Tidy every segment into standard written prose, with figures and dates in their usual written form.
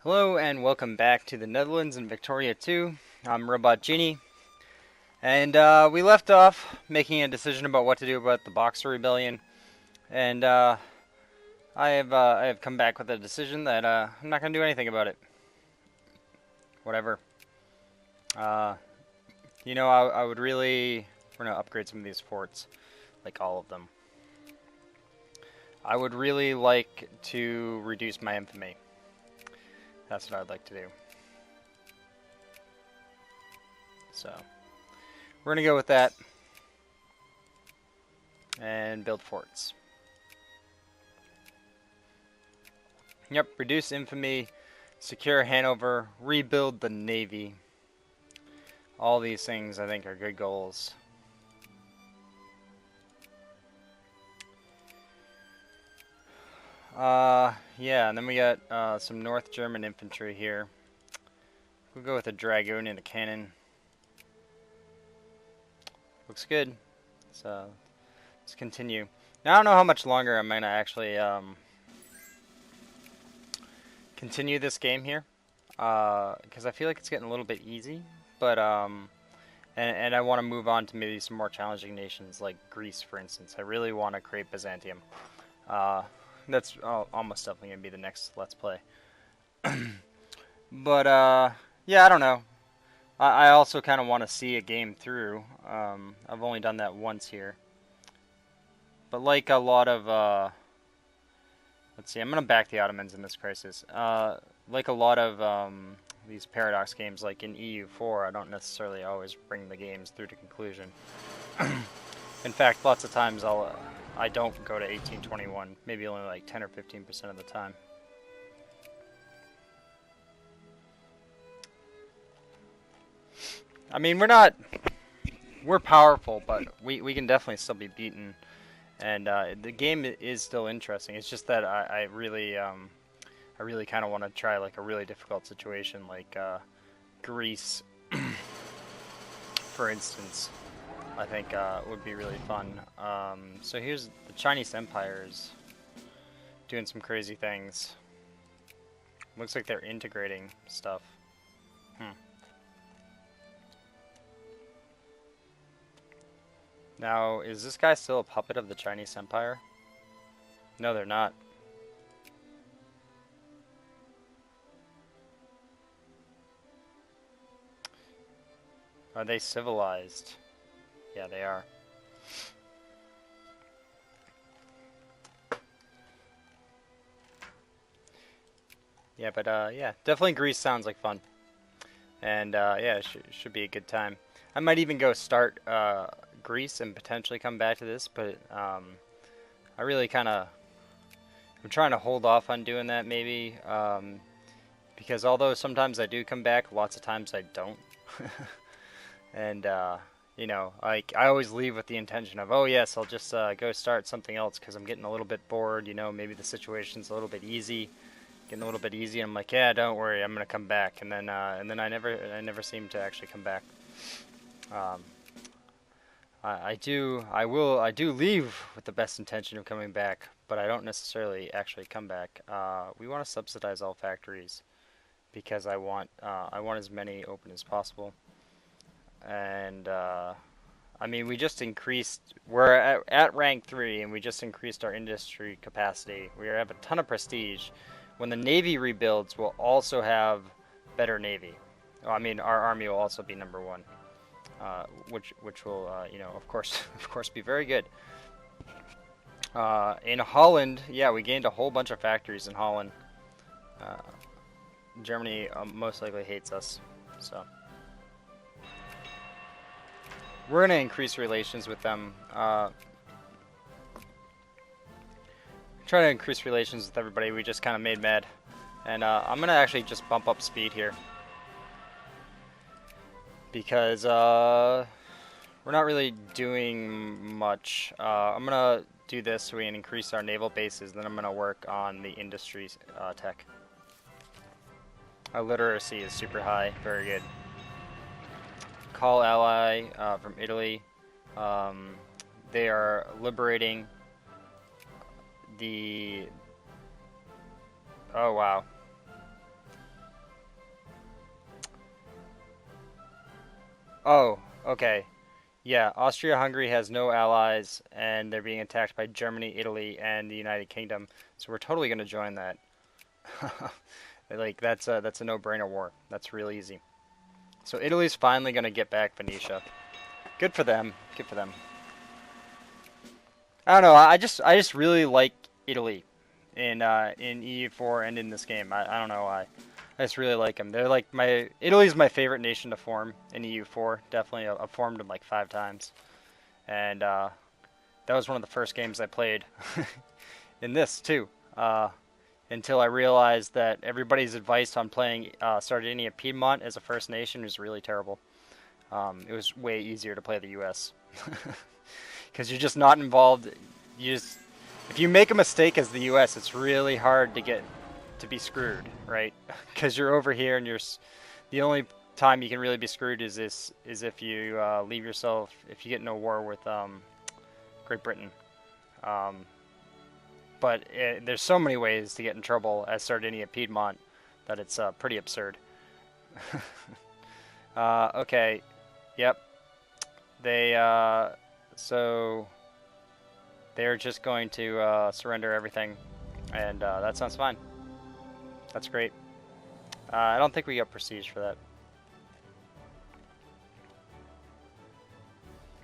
Hello and welcome back to the Netherlands and Victoria 2. I'm Robot Genie, and we left off making a decision about what to do about the Boxer Rebellion, and I have come back with a decision that I'm not going to do anything about it. Whatever. Uh, I would really... We're going to upgrade some of these forts, like all of them. I would really like to reduce my infamy. That's what I'd like to do. So, we're going to go with that. And build forts. Yep, reduce infamy, secure Hanover, rebuild the Navy. All these things I think are good goals. Yeah, and then we got some North German infantry here. We'll go with a dragoon and a cannon. Looks good. So let's continue. Now I don't know how much longer I'm gonna actually continue this game here, because I feel like it's getting a little bit easy. But and I want to move on to maybe some more challenging nations like Greece, for instance. I really want to create Byzantium. That's almost definitely going to be the next Let's Play. But, yeah, I don't know. I also kind of want to see a game through. I've only done that once here. But like a lot of, let's see, I'm going to back the Ottomans in this crisis. Like a lot of these Paradox games, like in EU4, I don't necessarily always bring the games through to conclusion. In fact, lots of times I don't go to 1821, maybe only like 10 or 15% of the time. I mean, we're powerful, but we can definitely still be beaten, and the game is still interesting. It's just that I really kind of want to try like a really difficult situation, like Greece, for instance. I think would be really fun. So here's the Chinese Empire is doing some crazy things. Looks like they're integrating stuff. Now, is this guy still a puppet of the Chinese Empire? No, they're not. Are they civilized? Yeah, they are. Yeah, but yeah, definitely Greece sounds like fun. And yeah, it should be a good time. I might even go start Greece and potentially come back to this, but I really kind of... I'm trying to hold off on doing that maybe, because although sometimes I do come back, lots of times I don't. And you know, like I always leave with the intention of, oh yes, I'll just go start something else because I'm getting a little bit bored. You know, maybe the situation's a little bit easy, getting a little bit easy. And I'm like, yeah, don't worry, I'm gonna come back. And then I never seem to actually come back. I do leave with the best intention of coming back, but I don't necessarily actually come back. We want to subsidize all factories because I want as many open as possible. And I mean, we just increased. We're at rank 3, and we just increased our industry capacity. We have a ton of prestige. When the Navy rebuilds, we'll also have better Navy. Well, I mean, our Army will also be number 1, which will, you know, of course, be very good. In Holland, yeah, we gained a whole bunch of factories in Holland. Germany most likely hates us, so. We're going to increase relations with them. Try to increase relations with everybody we just kind of made mad. And I'm going to actually just bump up speed here. Because we're not really doing much. I'm going to do this so we can increase our naval bases. Then I'm going to work on the industry tech. Our literacy is super high. Very good. Call ally from Italy. They are liberating the... Oh, wow. Oh, okay. Yeah, Austria-Hungary has no allies, and they're being attacked by Germany, Italy, and the United Kingdom. So we're totally going to join that. Like that's a no-brainer war. That's real easy. So Italy's finally going to get back Venetia. Good for them. Good for them. I don't know. I just really like Italy in EU4 and in this game. I don't know why. I just really like them. They're like Italy's my favorite nation to form in EU4. Definitely, I've formed them like 5 times, and that was one of the first games I played in this too. Until I realized that everybody's advice on playing Sardinia Piedmont as a First Nation is really terrible. It was way easier to play the U.S. because you're just not involved. If you make a mistake as the U.S., it's really hard to be screwed, right? Because you're over here and the only time you can really be screwed is if you if you get in a war with Great Britain. But there's so many ways to get in trouble as Sardinia Piedmont that it's pretty absurd. Okay, yep. So they're just going to surrender everything, and that sounds fine. That's great. I don't think we got prestige for that.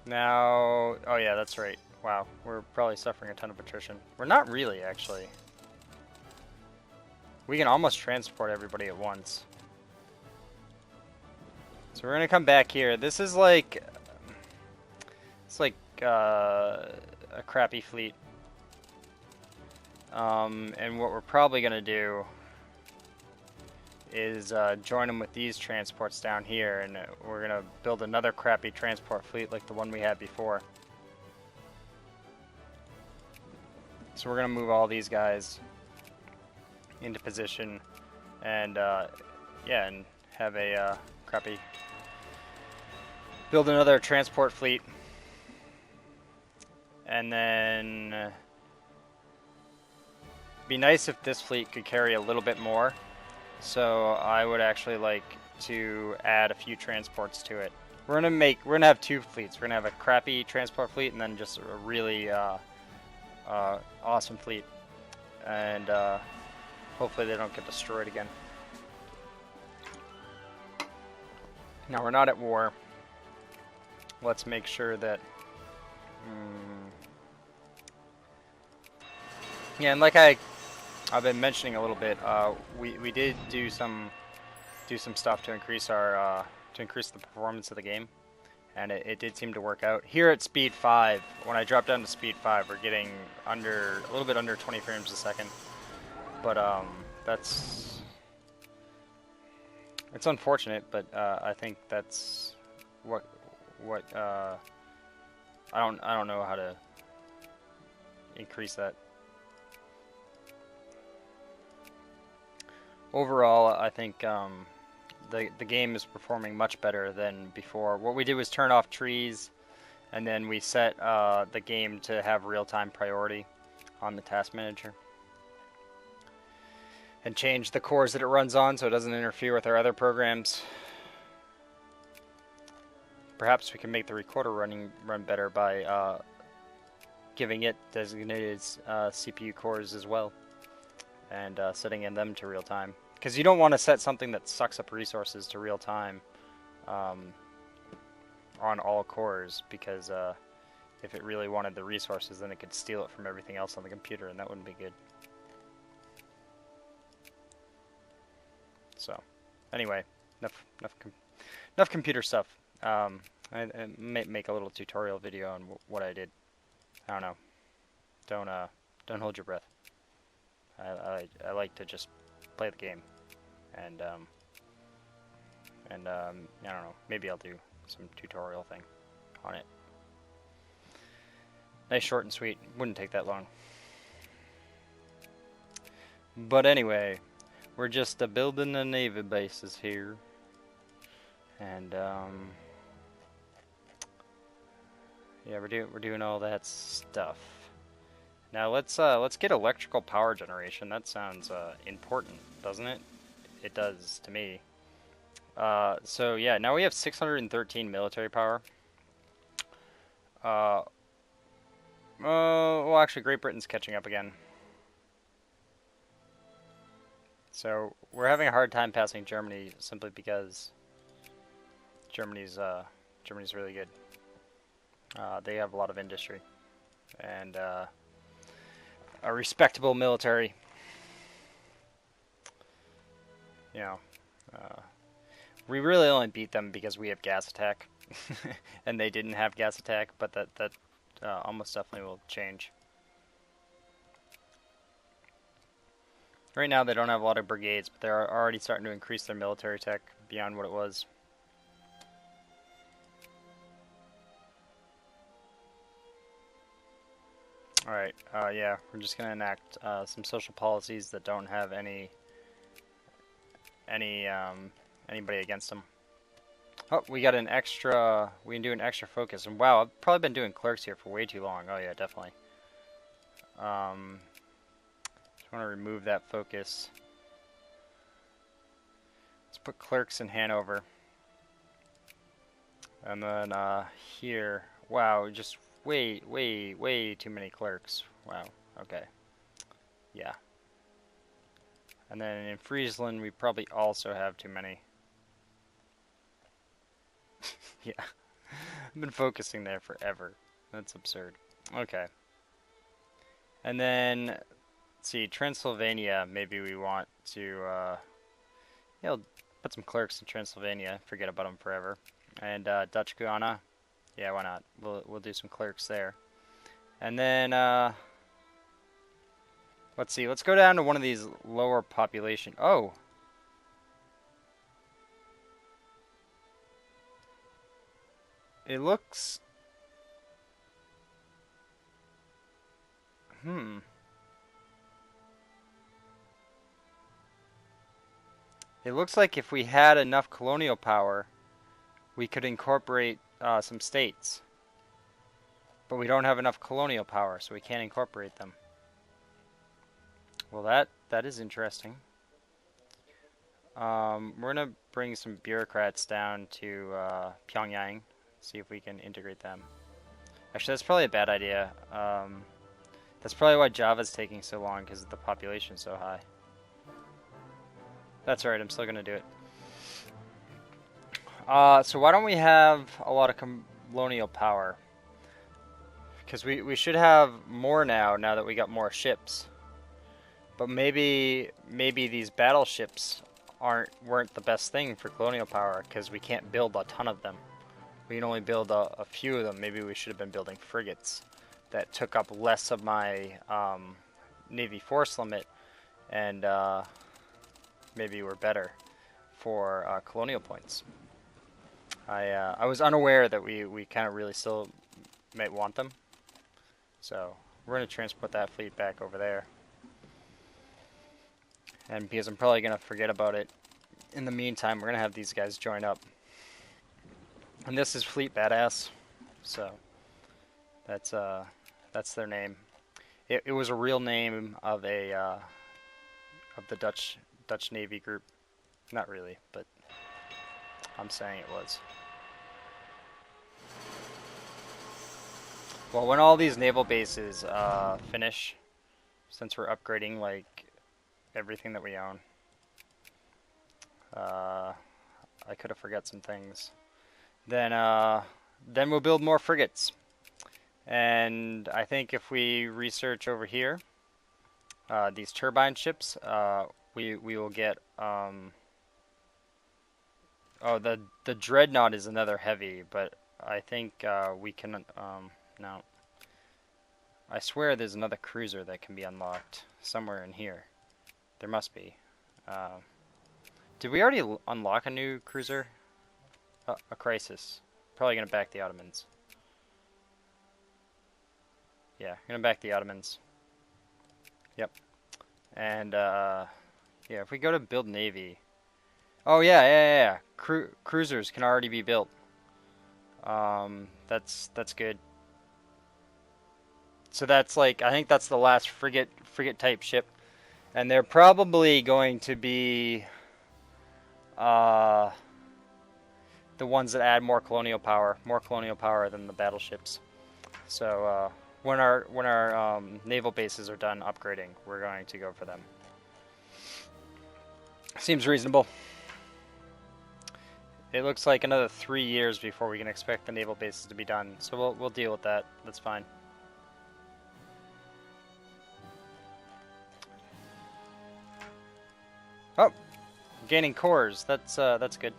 Now, oh yeah, that's right. Wow, we're probably suffering a ton of attrition. We're not really, actually. We can almost transport everybody at once. So we're gonna come back here. This is like, it's like a crappy fleet. And what we're probably gonna do is join them with these transports down here, and we're gonna build another crappy transport fleet like the one we had before. So we're gonna move all these guys into position, and yeah, and have a crappy build another transport fleet, and then be nice if this fleet could carry a little bit more. So I would actually like to add a few transports to it. We're gonna have 2 fleets. We're gonna have a crappy transport fleet and then just a really awesome fleet. And hopefully they don't get destroyed again. Now we're not at war. Let's make sure that. Yeah, and like I've been mentioning a little bit, we did do some stuff to increase the performance of the game, and it did seem to work out. Here at speed 5, when I drop down to speed 5, we're getting a little bit under 20 frames a second, but it's unfortunate, but I think that's what I don't know how to increase that. Overall, I think the game is performing much better than before. What we did was turn off trees, and then we set the game to have real-time priority on the task manager, and change the cores that it runs on so it doesn't interfere with our other programs. Perhaps we can make the recorder run better by giving it designated CPU cores as well, and setting in them to real time. Because you don't want to set something that sucks up resources to real time on all cores, because if it really wanted the resources, then it could steal it from everything else on the computer, and that wouldn't be good. So, anyway, enough computer stuff. I may make a little tutorial video on what I did. I don't know. Don't hold your breath. I like to just play the game, and I don't know. Maybe I'll do some tutorial thing on it. Nice, short and sweet. Wouldn't take that long. But anyway, we're just building the navy bases here, and yeah, we're doing all that stuff. Now let's get electrical power generation. That sounds important, doesn't it? It does to me. So yeah, now we have 613 military power. Uh, well, actually, Great Britain's catching up again. So we're having a hard time passing Germany simply because Germany's really good. They have a lot of industry and a respectable military. You know, uh, we really only beat them because we have gas attack, and they didn't have gas attack. But that almost definitely will change. Right now, they don't have a lot of brigades, but they're already starting to increase their military tech beyond what it was. Alright, yeah, we're just gonna enact some social policies that don't have anybody against them. Oh, we got an extra, we can do an extra focus. And wow, I've probably been doing clerks here for way too long. Oh yeah, definitely. Just want to remove that focus. Let's put clerks in Hanover. And then here, wow, just way too many clerks. Wow, okay. Yeah. And then in Friesland, we probably also have too many. Yeah. I've been focusing there forever. That's absurd. Okay. And then, let's see, Transylvania, maybe we want to, yeah, put some clerks in Transylvania, forget about them forever. And Dutch Guiana, yeah, why not? We'll do some clerks there. And then, let's see, let's go down to one of these lower population. Oh! It looks... It looks like if we had enough colonial power, we could incorporate some states. But we don't have enough colonial power, so we can't incorporate them. Well, that is interesting. We're gonna bring some bureaucrats down to Pyongyang, see if we can integrate them. Actually, that's probably a bad idea. That's probably why Java's taking so long, because the population's so high. That's alright, I'm still gonna do it. So why don't we have a lot of colonial power? Because we should have more now that we got more ships. But maybe these battleships weren't the best thing for colonial power because we can't build a ton of them. We can only build a few of them. Maybe we should have been building frigates that took up less of my Navy force limit, and maybe were better for colonial points. I was unaware that we kind of really still might want them. So we're going to transport that fleet back over there. And because I'm probably going to forget about it, in the meantime, we're going to have these guys join up. And this is Fleet Badass. So that's their name. It was a real name of the Dutch Navy group. Not really, but I'm saying it was. Well, when all these naval bases finish, since we're upgrading like everything that we own, I could have forgot some things. Then we'll build more frigates. And I think if we research over here, these turbine ships, we will get. Oh, the dreadnought is another heavy, but I think we can. No. I swear there's another cruiser that can be unlocked somewhere in here. There must be. Did we already unlock a new cruiser? A crisis. Probably gonna back the Ottomans. Yeah, gonna back the Ottomans. Yep. And yeah, if we go to build navy. Oh yeah. Cruisers can already be built. That's good. So that's like, I think that's the last frigate type ship, and they're probably going to be the ones that add more colonial power than the battleships. So when our naval bases are done upgrading, we're going to go for them. Seems reasonable. It looks like another 3 years before we can expect the naval bases to be done, so we'll deal with that. That's fine. Oh, gaining cores. That's good.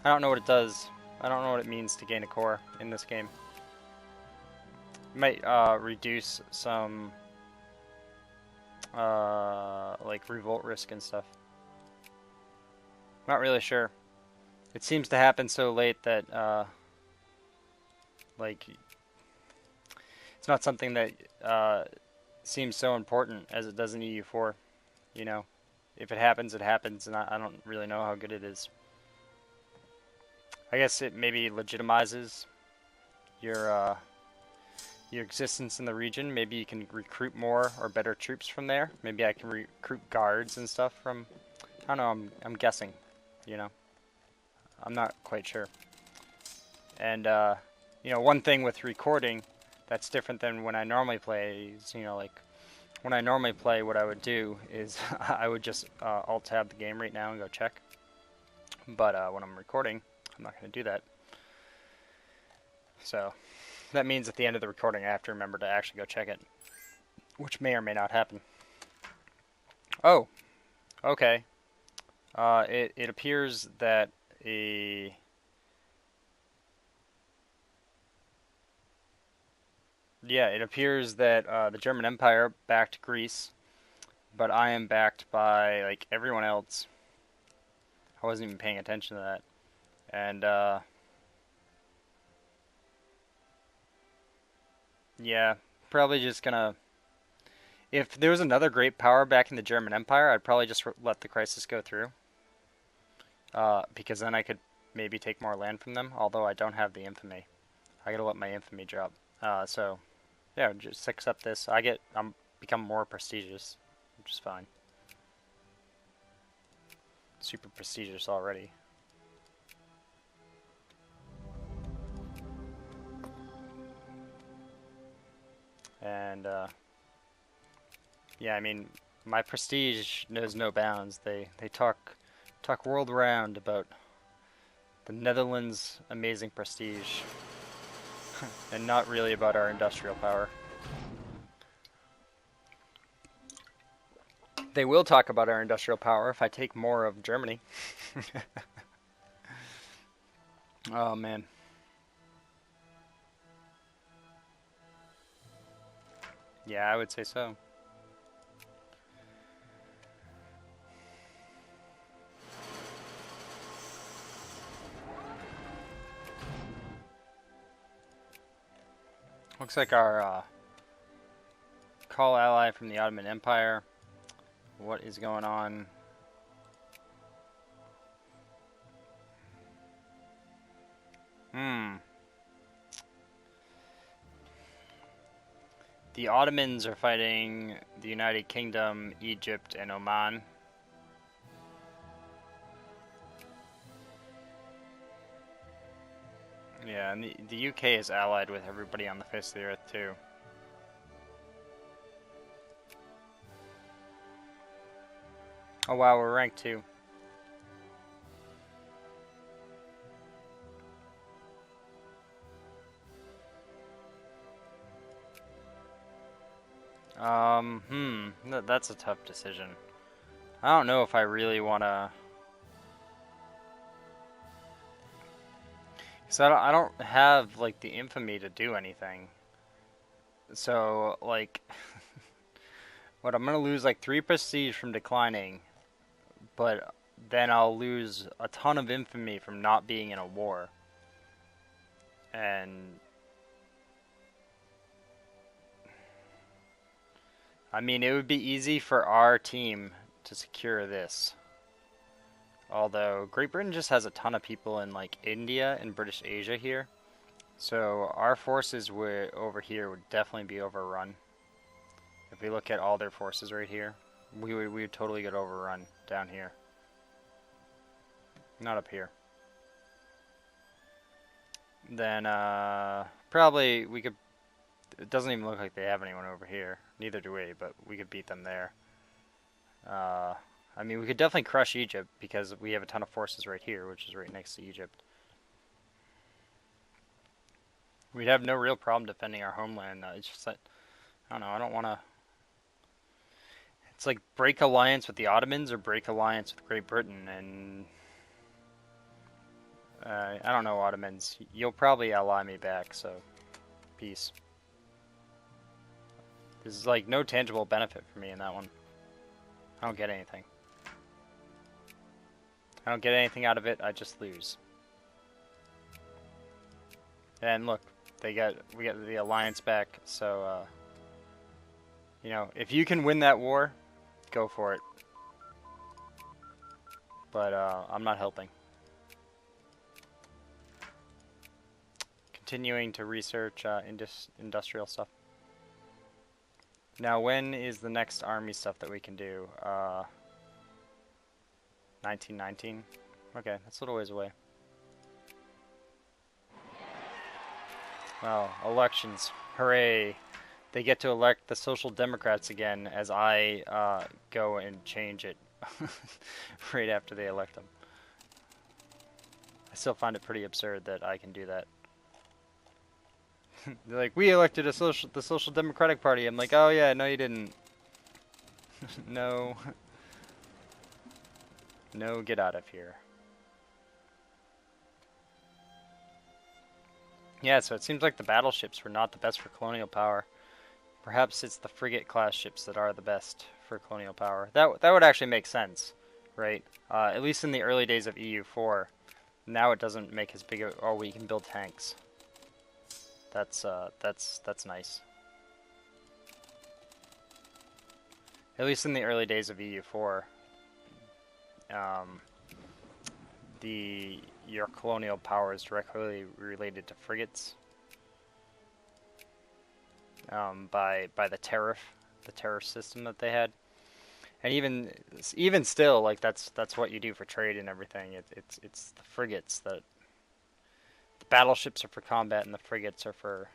I don't know what it does. I don't know what it means to gain a core in this game. It might reduce some like revolt risk and stuff. Not really sure. It seems to happen so late that like it's not something that seems so important as it does in EU4. You know, if it happens, it happens, and I don't really know how good it is. I guess it maybe legitimizes your existence in the region. Maybe you can recruit more or better troops from there. Maybe I can recruit guards and stuff from. I don't know. I'm guessing. You know, I'm not quite sure. And you know, one thing with recording that's different than when I normally play is, you know, like when I normally play, what I would do is I would just alt tab the game right now and go check. But when I'm recording, I'm not going to do that. So that means at the end of the recording, I have to remember to actually go check it, which may or may not happen. Oh, okay. It appears that it appears that the German Empire backed Greece, but I am backed by like everyone else. I wasn't even paying attention to that. And yeah, probably just gonna. If there was another great power back in the German Empire, I'd probably just let the crisis go through. Because then I could maybe take more land from them. Although I don't have the infamy, I gotta let my infamy drop. So yeah, just accept this. I'm become more prestigious, which is fine. Super prestigious already. And yeah, I mean, my prestige knows no bounds. They talk world round about the Netherlands' amazing prestige, and not really about our industrial power. They will talk about our industrial power if I take more of Germany. Oh man. Yeah, I would say so. Looks like our call ally from the Ottoman Empire. What is going on? The Ottomans are fighting the United Kingdom, Egypt, and Oman. Yeah, and the UK is allied with everybody on the face of the earth too. Oh wow, we're ranked 2. That's a tough decision. I don't know if I really want to. So I don't have like the infamy to do anything. So like, what I'm gonna lose like 3 prestige from declining, but then I'll lose a ton of infamy from not being in a war. And I mean, it would be easy for our team to secure this. Although Great Britain just has a ton of people in like India and British Asia here. So our forces over here would definitely be overrun. If we look at all their forces right here, we would totally get overrun down here. Not up here. then probably we could. It doesn't even look like they have anyone over here. Neither do we, but we could beat them there. Uh, I mean, we could definitely crush Egypt because we have a ton of forces right here, which is right next to Egypt. We'd have no real problem defending our homeland. It's just that, I don't know, I don't want to. It's like break alliance with the Ottomans or break alliance with Great Britain, and I don't know, Ottomans. You'll probably ally me back, so peace. There's like no tangible benefit for me in that one. I don't get anything. I don't get anything out of it, I just lose. And look, we get the alliance back, so you know, if you can win that war, go for it. But I'm not helping. Continuing to research industrial stuff. Now, when is the next army stuff that we can do? 1919? Okay, that's a little ways away. Well, elections. Hooray. They get to elect the Social Democrats again as I go and change it right after they elect them. I still find it pretty absurd that I can do that. They're like, we elected the Social Democratic Party. I'm like, oh yeah, no you didn't. No. No, get out of here. Yeah, so it seems like the battleships were not the best for colonial power. Perhaps it's the frigate class ships that are the best for colonial power. That would actually make sense, right? At least in the early days of EU4. Now it doesn't make as big a... Oh, we can build tanks. That's nice. At least in the early days of EU4. Your colonial power is directly related to frigates. By the tariff system that they had, and even still, like that's what you do for trade and everything. It's the frigates that the battleships are for combat and the frigates are for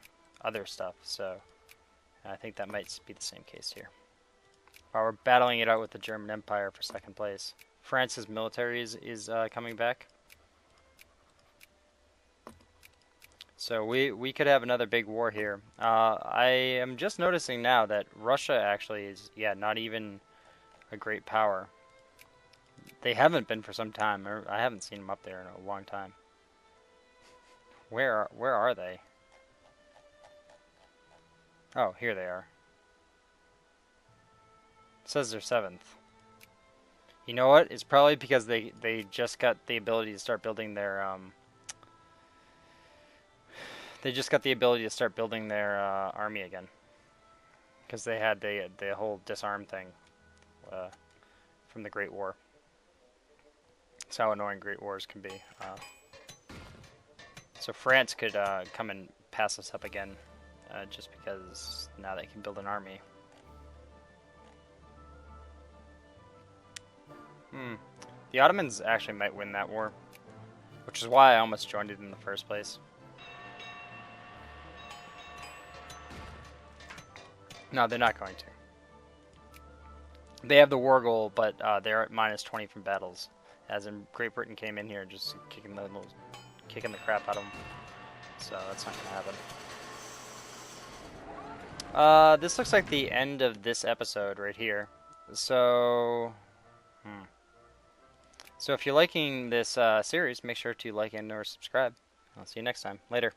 other stuff. So I think that might be the same case here. While we're battling it out with the German Empire for second place. France's military is coming back. So we could have another big war here. I am just noticing now that Russia actually is, yeah, not even a great power. They haven't been for some time. I haven't seen them up there in a long time. Where are they? Oh, here they are. It says they're 7th. You know what? It's probably because they just got the ability to start building their army again, because they had the whole disarm thing from the Great War. That's how annoying Great Wars can be. So France could come and pass us up again, just because now they can build an army. The Ottomans actually might win that war, which is why I almost joined it in the first place. No, they're not going to. They have the war goal, but they're at -20 from battles. As in, Great Britain came in here just kicking the crap out of them. So that's not going to happen. This looks like the end of this episode right here. So, So if you're liking this series, make sure to like and or subscribe. I'll see you next time. Later.